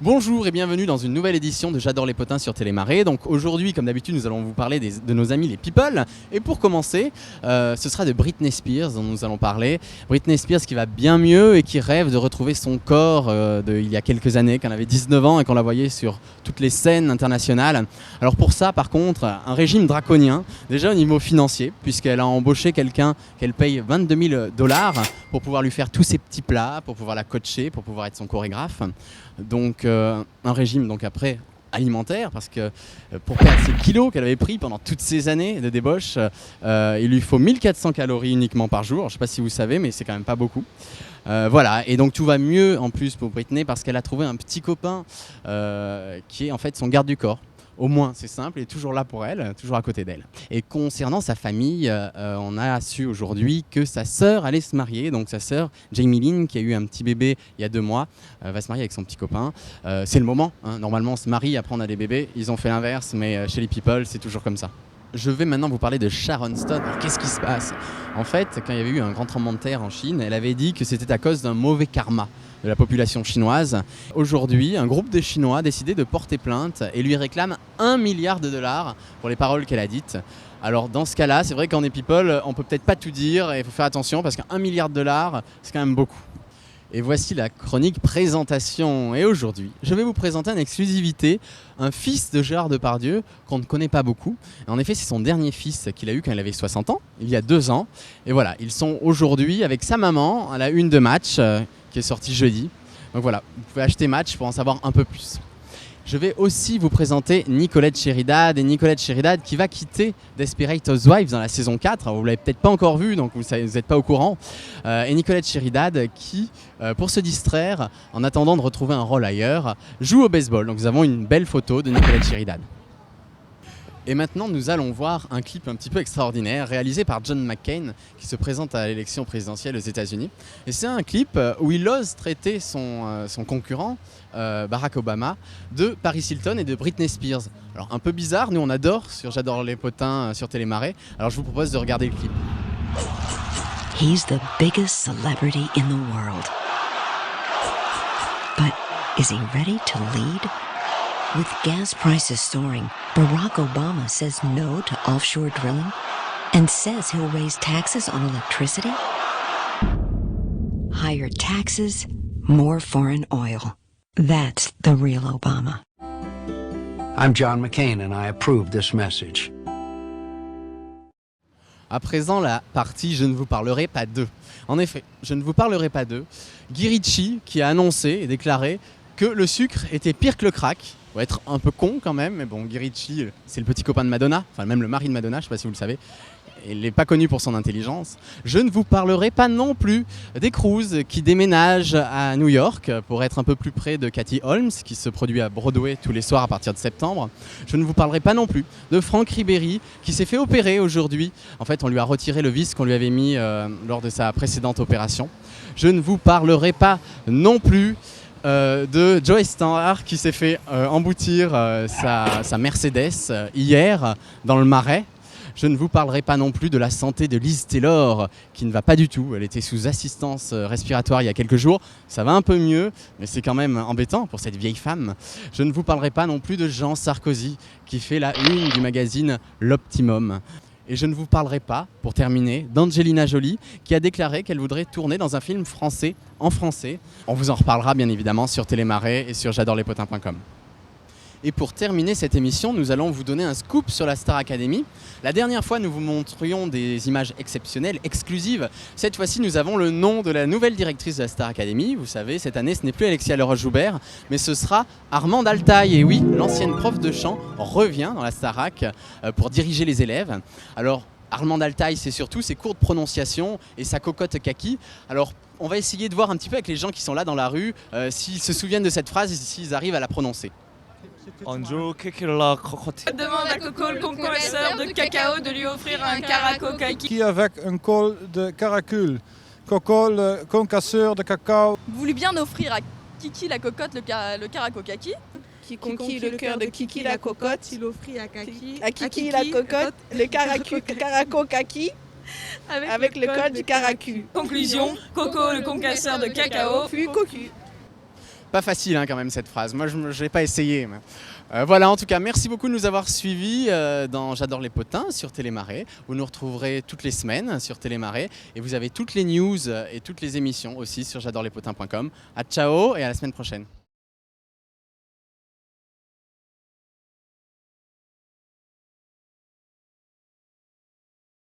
Bonjour et bienvenue dans une nouvelle édition de J'adore les potins sur Télémarais. Donc aujourd'hui, comme d'habitude, nous allons vous parler de nos amis les people. Et pour commencer, ce sera de Britney Spears dont nous allons parler. Britney Spears qui va bien mieux et qui rêve de retrouver son corps il y a quelques années, quand elle avait 19 ans et qu'on la voyait sur toutes les scènes internationales. Alors pour ça, par contre, un régime draconien, déjà au niveau financier, puisqu'elle a embauché quelqu'un qu'elle paye 22 000 $ pour pouvoir lui faire tous ses petits plats, pour pouvoir la coacher, pour pouvoir être son chorégraphe. Donc un régime donc après alimentaire, parce que pour perdre ces kilos qu'elle avait pris pendant toutes ces années de débauche, il lui faut 1400 calories uniquement par jour. Je ne sais pas si vous savez, mais c'est quand même pas beaucoup. Voilà, et donc tout va mieux en plus pour Britney parce qu'elle a trouvé un petit copain qui est en fait son garde du corps. Au moins, c'est simple, il est toujours là pour elle, toujours à côté d'elle. Et concernant sa famille, on a su aujourd'hui que sa sœur allait se marier. Donc sa sœur, Jamie Lynn, qui a eu un petit bébé il y a 2 mois, va se marier avec son petit copain. C'est le moment, hein. Normalement on se marie, après on a des bébés. Ils ont fait l'inverse, mais chez les people, c'est toujours comme ça. Je vais maintenant vous parler de Sharon Stone. Alors qu'est-ce qui se passe ? En fait, quand il y avait eu un grand tremblement de terre en Chine, elle avait dit que c'était à cause d'un mauvais karma de la population chinoise. Aujourd'hui, un groupe de Chinois a décidé de porter plainte et lui réclame 1 milliard de dollars pour les paroles qu'elle a dites. Alors dans ce cas-là, c'est vrai qu'en est people, on peut peut-être pas tout dire et il faut faire attention parce qu'1 milliard de dollars, c'est quand même beaucoup. Et voici la chronique présentation. Et aujourd'hui, je vais vous présenter en exclusivité un fils de Gérard Depardieu qu'on ne connaît pas beaucoup. Et en effet, c'est son dernier fils qu'il a eu quand il avait 60 ans, il y a 2 ans. Et voilà, ils sont aujourd'hui avec sa maman à la une de Match, qui est sortie jeudi. Donc voilà, vous pouvez acheter Match pour en savoir un peu plus. Je vais aussi vous présenter Nicolette Sheridan, et Nicolette Sheridan qui va quitter Desperate Housewives dans la saison 4. Alors, vous ne l'avez peut-être pas encore vu, donc vous n'êtes pas au courant. Et Nicolette Sheridan qui, pour se distraire, en attendant de retrouver un rôle ailleurs, joue au baseball. Donc nous avons une belle photo de Nicolette Sheridan. Et maintenant, nous allons voir un clip un petit peu extraordinaire réalisé par John McCain qui se présente à l'élection présidentielle aux États-Unis. Et c'est un clip où il ose traiter son concurrent, Barack Obama, de Paris Hilton et de Britney Spears. Alors un peu bizarre, nous on adore sur J'adore les potins sur Télémarais. Alors je vous propose de regarder le clip. He's the biggest celebrity in the world. But is he ready to lead? With gas prices soaring, Barack Obama says no to offshore drilling and says he'll raise taxes on electricity. Higher taxes, more foreign oil. That's the real Obama. I'm John McCain and I approve this message. À présent, la partie « Je ne vous parlerai pas d'eux ». En effet, je ne vous parlerai pas d'eux. Guy Ritchie qui a annoncé et déclaré que le sucre était pire que le crack. Faut être un peu con quand même, mais bon, Guy Ritchie, c'est le petit copain de Madonna, enfin même le mari de Madonna, je ne sais pas si vous le savez. Il n'est pas connu pour son intelligence. Je ne vous parlerai pas non plus des Cruise qui déménagent à New York pour être un peu plus près de Katie Holmes, qui se produit à Broadway tous les soirs à partir de septembre. Je ne vous parlerai pas non plus de Franck Ribéry qui s'est fait opérer aujourd'hui. En fait, on lui a retiré le vis qu'on lui avait mis lors de sa précédente opération. Je ne vous parlerai pas non plus de Joe Star qui s'est fait emboutir sa Mercedes hier dans le Marais. Je ne vous parlerai pas non plus de la santé de Liz Taylor qui ne va pas du tout. Elle était sous assistance respiratoire il y a quelques jours. Ça va un peu mieux, mais c'est quand même embêtant pour cette vieille femme. Je ne vous parlerai pas non plus de Jean Sarkozy qui fait la une du magazine L'Optimum. Et je ne vous parlerai pas, pour terminer, d'Angelina Jolie qui a déclaré qu'elle voudrait tourner dans un film français, en français. On vous en reparlera bien évidemment sur Télémarais et sur j'adorelespotins.com. Et pour terminer cette émission, nous allons vous donner un scoop sur la Star Academy. La dernière fois, nous vous montrions des images exceptionnelles, exclusives. Cette fois-ci, nous avons le nom de la nouvelle directrice de la Star Academy. Vous savez, cette année, ce n'est plus Alexia Leroy-Joubert, mais ce sera Armande Altaï. Et oui, l'ancienne prof de chant revient dans la Starac pour diriger les élèves. Alors, Armande Altaï, c'est surtout ses cours de prononciation et sa cocotte kaki. Alors, on va essayer de voir un petit peu avec les gens qui sont là dans la rue s'ils se souviennent de cette phrase et s'ils arrivent à la prononcer. Anjo Kekela Kokoti. Demande à Coco le concorseur de cacao de lui offrir un caraco kaki. Qui avec un col de caracule. Coco le concasseur de cacao. Voulu bien offrir à Kiki la cocotte le caraco kaki. Qui conquit le cœur de Kiki la cocotte. Il offrit à Kaki. À Kiki la cocotte, le caraco kaki. Avec le col du caracu. Conclusion, Coco le concasseur de cacao Fut cocu. Pas facile quand même cette phrase, moi je n'ai pas essayé. Voilà, en tout cas, merci beaucoup de nous avoir suivis dans J'adore les potins sur Télémarais. Vous nous retrouverez toutes les semaines sur Télémarais et vous avez toutes les news et toutes les émissions aussi sur j'adorelespotins.com. À ciao et à la semaine prochaine.